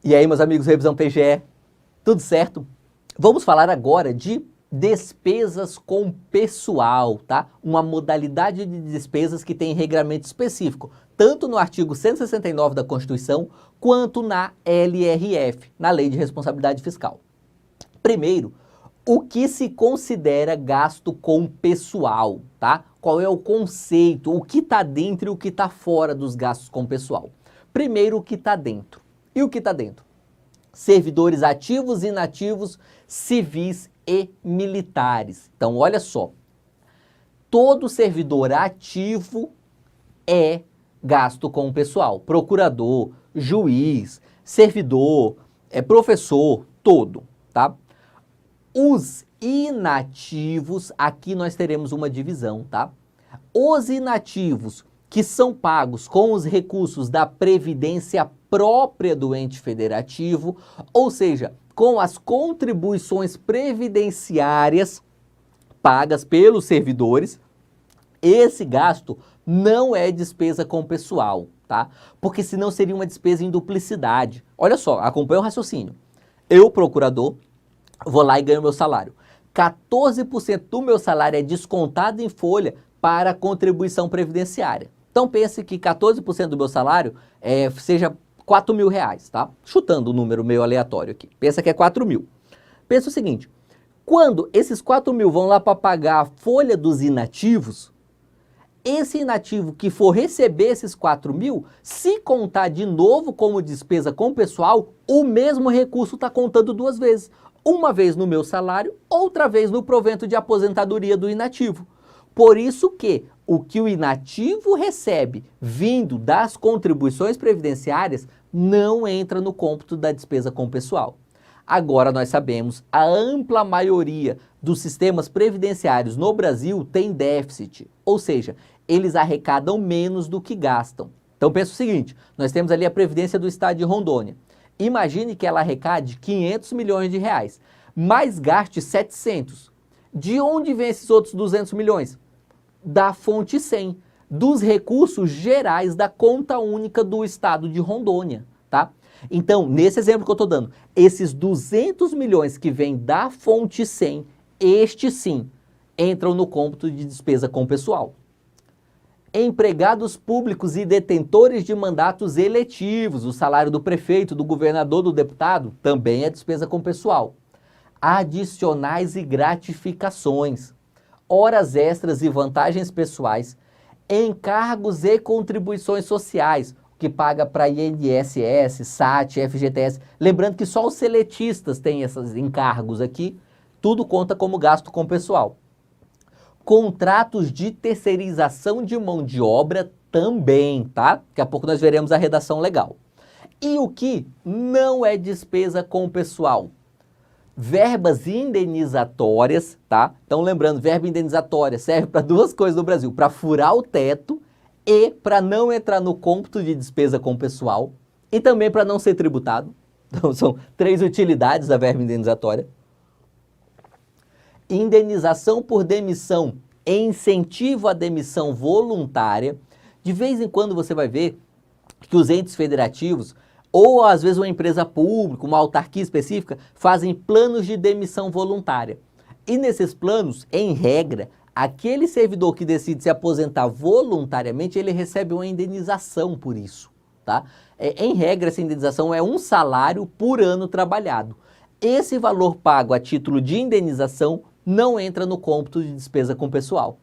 E aí, meus amigos, Revisão PGE, tudo certo? Vamos falar agora de despesas com pessoal, tá? Uma modalidade de despesas que tem regramento específico, tanto no artigo 169 da Constituição, quanto na LRF, na Lei de Responsabilidade Fiscal. Primeiro, o que se considera gasto com pessoal, tá? Qual é o conceito, o que está dentro e o que está fora dos gastos com pessoal? Primeiro, o que está dentro. E o que está dentro? Servidores ativos e inativos, civis e militares. Então, olha só, todo servidor ativo é gasto com pessoal. Procurador, juiz, servidor, professor, todo, tá? Os inativos, aqui nós teremos uma divisão, tá? Os inativos que são pagos com os recursos da previdência própria do ente federativo, ou seja, com as contribuições previdenciárias pagas pelos servidores, esse gasto não é despesa com pessoal, tá? Porque senão seria uma despesa em duplicidade. Olha só, acompanha o raciocínio. Eu, procurador, vou lá e ganho meu salário. 14% do meu salário é descontado em folha para a contribuição previdenciária. Então pense que 14% do meu salário seja 4 mil reais, tá? Chutando o número meio aleatório aqui. Pensa que é 4 mil. Pensa o seguinte, quando esses 4 mil vão lá para pagar a folha dos inativos, esse inativo que for receber esses 4 mil, se contar de novo como despesa com pessoal, o mesmo recurso está contando duas vezes. Uma vez no meu salário, outra vez no provento de aposentadoria do inativo. Por isso que o inativo recebe vindo das contribuições previdenciárias não entra no cômputo da despesa com pessoal. Agora nós sabemos, a ampla maioria dos sistemas previdenciários no Brasil tem déficit, ou seja, eles arrecadam menos do que gastam. Então pensa o seguinte, nós temos ali a Previdência do Estado de Rondônia. Imagine que ela arrecade 500 milhões de reais, mas gaste 700. De onde vem esses outros 200 milhões? Da fonte 100, dos recursos gerais da conta única do Estado de Rondônia, tá? Então, nesse exemplo que eu estou dando, esses 200 milhões que vêm da fonte 100, estes sim, entram no cômputo de despesa com pessoal. Empregados públicos e detentores de mandatos eletivos, o salário do prefeito, do governador, do deputado, também é despesa com pessoal. Adicionais e gratificações, horas extras e vantagens pessoais, encargos e contribuições sociais, que paga para INSS, SAT, FGTS. Lembrando que só os seletistas têm esses encargos aqui, tudo conta como gasto com pessoal. Contratos de terceirização de mão de obra também, tá? Daqui a pouco nós veremos a redação legal. E o que não é despesa com pessoal? Verbas indenizatórias, tá? Então lembrando, verba indenizatória serve para duas coisas no Brasil, para furar o teto e para não entrar no cômputo de despesa com pessoal e também para não ser tributado. Então são três utilidades da verba indenizatória. Indenização por demissão, incentivo à demissão voluntária. De vez em quando você vai ver que os entes federativos ou às vezes uma empresa pública, uma autarquia específica, fazem planos de demissão voluntária. E nesses planos, em regra, aquele servidor que decide se aposentar voluntariamente, ele recebe uma indenização por isso, tá? Em regra, essa indenização é um salário por ano trabalhado. Esse valor pago a título de indenização não entra no cômputo de despesa com pessoal.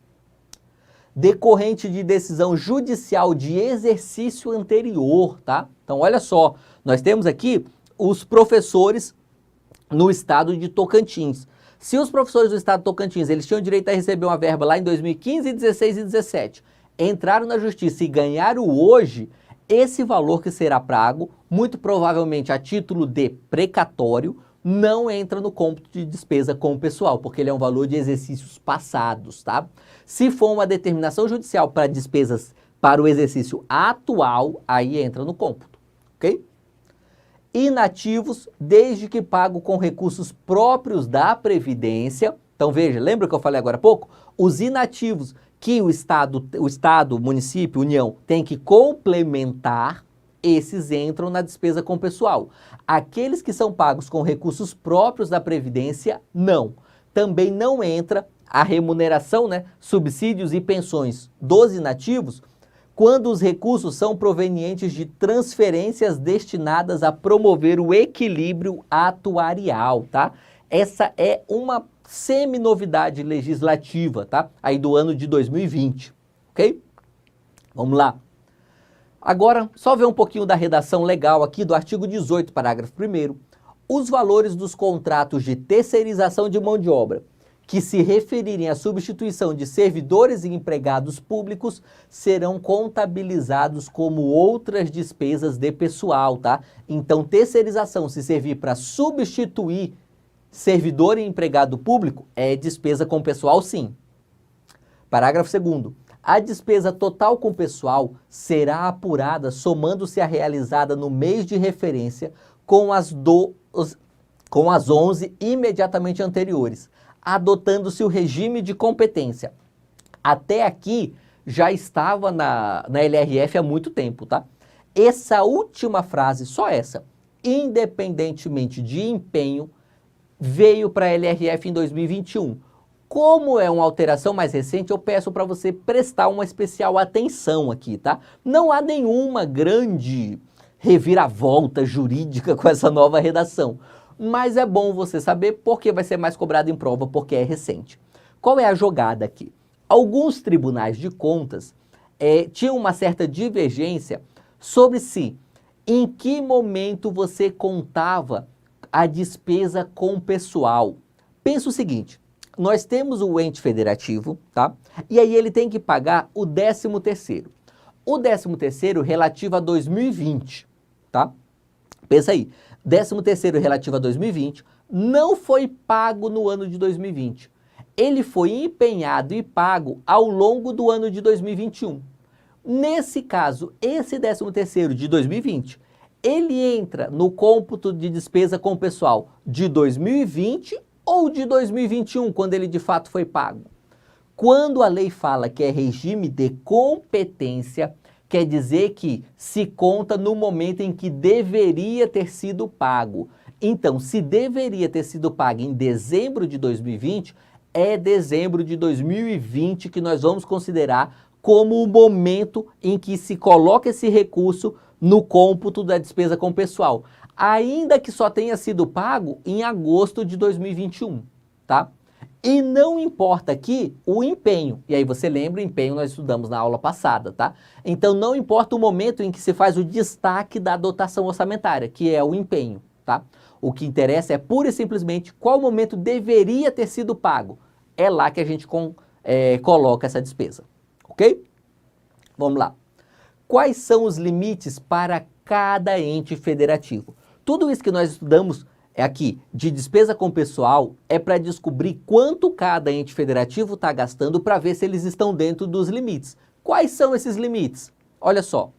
Decorrente de decisão judicial de exercício anterior, tá? Então, olha só, nós temos aqui os professores no estado de Tocantins. Se os professores do estado de Tocantins, eles tinham direito a receber uma verba lá em 2015, 16 e 17, entraram na justiça e ganharam hoje, esse valor que será pago, muito provavelmente a título de precatório, não entra no cômputo de despesa com o pessoal, porque ele é um valor de exercícios passados, tá? Se for uma determinação judicial para despesas para o exercício atual, aí entra no cômputo, ok? Inativos, desde que pago com recursos próprios da Previdência. Então veja, lembra que eu falei agora há pouco? Os inativos que o Estado, município, União, tem que complementar, esses entram na despesa com pessoal. Aqueles que são pagos com recursos próprios da Previdência, não. Também não entra a remuneração, né, subsídios e pensões dos inativos, quando os recursos são provenientes de transferências destinadas a promover o equilíbrio atuarial, tá? Essa é uma semi-novidade legislativa, tá? Aí do ano de 2020, ok? Vamos lá. Agora, só ver um pouquinho da redação legal aqui do artigo 18, parágrafo 1º. Os valores dos contratos de terceirização de mão de obra que se referirem à substituição de servidores e empregados públicos serão contabilizados como outras despesas de pessoal, tá? Então, terceirização, se servir para substituir servidor e empregado público, é despesa com pessoal, sim. Parágrafo 2º. A despesa total com pessoal será apurada somando-se a realizada no mês de referência com as 11 imediatamente anteriores, adotando-se o regime de competência. Até aqui já estava na LRF há muito tempo, tá? Essa última frase, só essa, independentemente de empenho, veio para a LRF em 2021. Como é uma alteração mais recente, eu peço para você prestar uma especial atenção aqui, tá? Não há nenhuma grande reviravolta jurídica com essa nova redação, mas é bom você saber porque vai ser mais cobrado em prova, porque é recente. Qual é a jogada aqui? Alguns tribunais de contas tinham uma certa divergência sobre se, em que momento você contava a despesa com pessoal. Pensa o seguinte, nós temos o ente federativo, tá? E aí ele tem que pagar o 13º. O 13º relativo a 2020, tá? Pensa aí, 13º relativo a 2020 não foi pago no ano de 2020. Ele foi empenhado e pago ao longo do ano de 2021. Nesse caso, esse 13º de 2020, ele entra no cômputo de despesa com pessoal de 2020 ou de 2021, quando ele de fato foi pago. Quando a lei fala que é regime de competência, quer dizer que se conta no momento em que deveria ter sido pago. Então, se deveria ter sido pago em dezembro de 2020, é dezembro de 2020 que nós vamos considerar como o momento em que se coloca esse recurso no cômputo da despesa com pessoal, ainda que só tenha sido pago em agosto de 2021, tá? E não importa aqui o empenho, e aí você lembra, o empenho nós estudamos na aula passada, tá? Então não importa o momento em que se faz o destaque da dotação orçamentária, que é o empenho, tá? O que interessa é pura e simplesmente qual momento deveria ter sido pago. É lá que a gente coloca essa despesa, ok? Vamos lá. Quais são os limites para cada ente federativo? Tudo isso que nós estudamos aqui de despesa com pessoal é para descobrir quanto cada ente federativo está gastando para ver se eles estão dentro dos limites. Quais são esses limites? Olha só,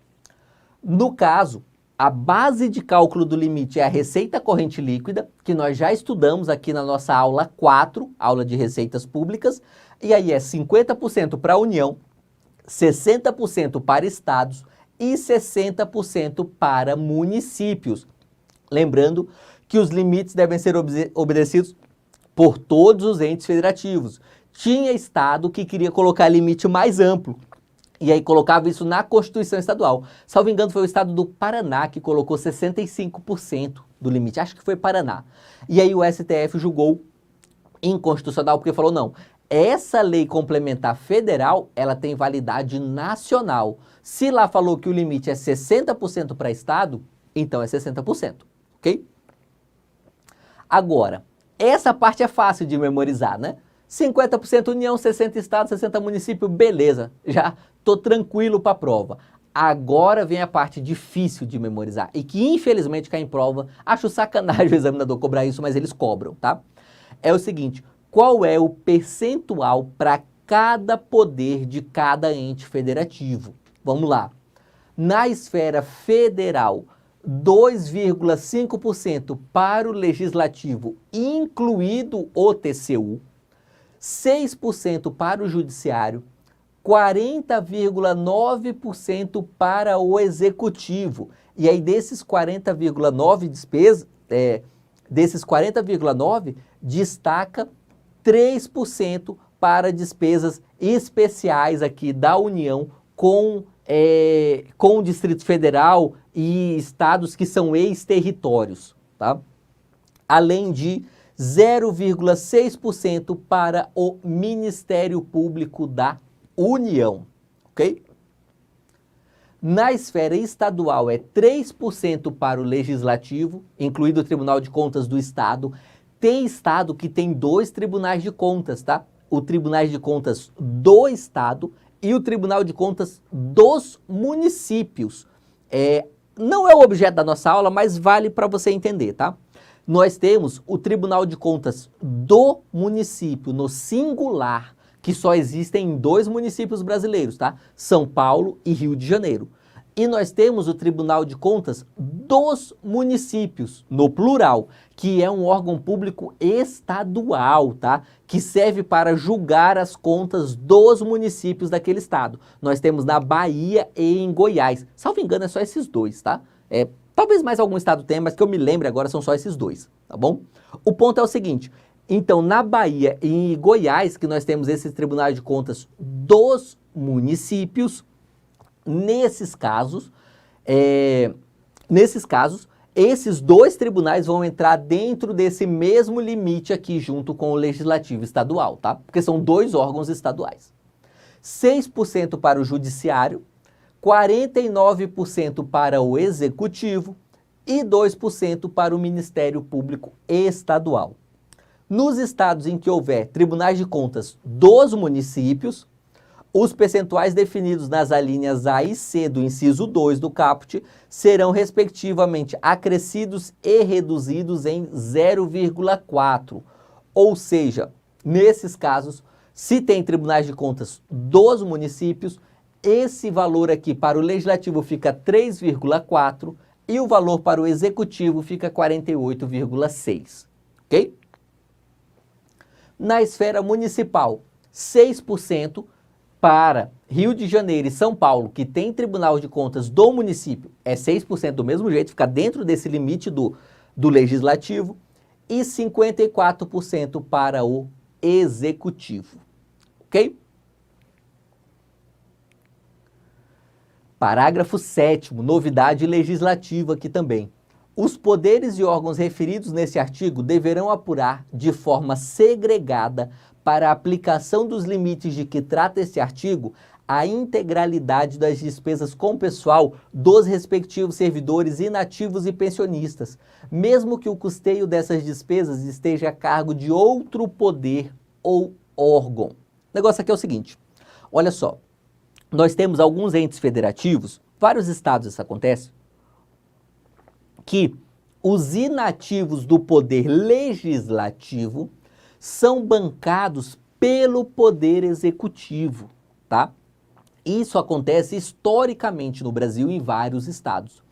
no caso, a base de cálculo do limite é a receita corrente líquida, que nós já estudamos aqui na nossa aula 4, aula de receitas públicas, e aí é 50% para a União, 60% para estados e 60% para municípios. Lembrando que os limites devem ser obedecidos por todos os entes federativos. Tinha estado que queria colocar limite mais amplo, e aí colocava isso na Constituição Estadual. Salvo engano, foi o estado do Paraná que colocou 65% do limite. Acho que foi Paraná. E aí o STF julgou inconstitucional porque falou, não, essa lei complementar federal, ela tem validade nacional. Se lá falou que o limite é 60% para estado, então é 60%, ok? Agora, essa parte é fácil de memorizar, né? 50% União, 60 estados, 60 municípios, beleza, já tô tranquilo para a prova. Agora vem a parte difícil de memorizar e que infelizmente cai em prova. Acho sacanagem o examinador cobrar isso, mas eles cobram, tá? É o seguinte, qual é o percentual para cada poder de cada ente federativo? Vamos lá. Na esfera federal, 2,5% para o legislativo, incluído o TCU, 6% para o judiciário, 40,9% para o executivo. E aí desses 40,9 destaca 3% para despesas especiais aqui da União com o Distrito Federal e estados que são ex-territórios, tá? Além de 0,6% para o Ministério Público da União, ok? Na esfera estadual é 3% para o Legislativo, incluído o Tribunal de Contas do Estado. Tem estado que tem 2 tribunais de contas, tá? O Tribunal de Contas do Estado e o Tribunal de Contas dos municípios. Não é o objeto da nossa aula, mas vale para você entender, tá? Nós temos o Tribunal de Contas do município, no singular, que só existem em 2 municípios brasileiros, tá? São Paulo e Rio de Janeiro. E nós temos o Tribunal de Contas dos municípios, no plural, que é um órgão público estadual, tá? Que serve para julgar as contas dos municípios daquele estado. Nós temos na Bahia e em Goiás. Salvo engano, é só esses 2, tá? Talvez mais algum estado tenha, mas que eu me lembre agora são só esses 2, tá bom? O ponto é o seguinte, então na Bahia e em Goiás, que nós temos esses tribunais de contas dos municípios, nesses casos, esses 2 tribunais vão entrar dentro desse mesmo limite aqui junto com o Legislativo Estadual, tá? Porque são 2 órgãos estaduais. 6% para o Judiciário, 49% para o Executivo e 2% para o Ministério Público Estadual. Nos estados em que houver tribunais de contas dos municípios, os percentuais definidos nas alíneas A e C do inciso 2 do caput serão respectivamente acrescidos e reduzidos em 0,4. Ou seja, nesses casos, se tem tribunais de contas dos municípios, esse valor aqui para o Legislativo fica 3,4 e o valor para o Executivo fica 48,6, ok? Na esfera municipal, 6% para Rio de Janeiro e São Paulo, que tem Tribunal de Contas do município, é 6% do mesmo jeito, fica dentro desse limite do Legislativo, e 54% para o Executivo, ok? Parágrafo 7º, novidade legislativa aqui também. Os poderes e órgãos referidos nesse artigo deverão apurar de forma segregada para a aplicação dos limites de que trata esse artigo a integralidade das despesas com pessoal dos respectivos servidores inativos e pensionistas, mesmo que o custeio dessas despesas esteja a cargo de outro poder ou órgão. O negócio aqui é o seguinte, olha só. Nós temos alguns entes federativos, vários estados isso acontece, que os inativos do poder legislativo são bancados pelo poder executivo, tá? Isso acontece historicamente no Brasil em vários estados.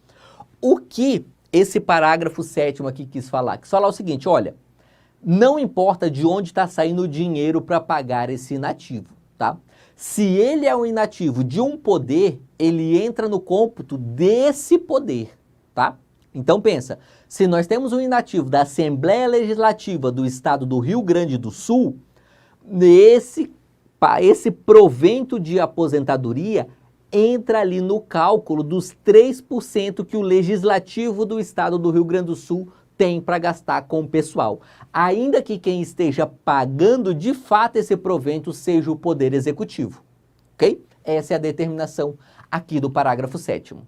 O que esse parágrafo 7º aqui quis falar? Quis falar o seguinte, olha, não importa de onde está saindo o dinheiro para pagar esse inativo, tá? Se ele é um inativo de um poder, ele entra no cômputo desse poder, tá? Então pensa, se nós temos um inativo da Assembleia Legislativa do Estado do Rio Grande do Sul, esse provento de aposentadoria entra ali no cálculo dos 3% que o Legislativo do Estado do Rio Grande do Sul tem para gastar com o pessoal, ainda que quem esteja pagando de fato esse provento seja o Poder Executivo, ok? Essa é a determinação aqui do parágrafo 7º.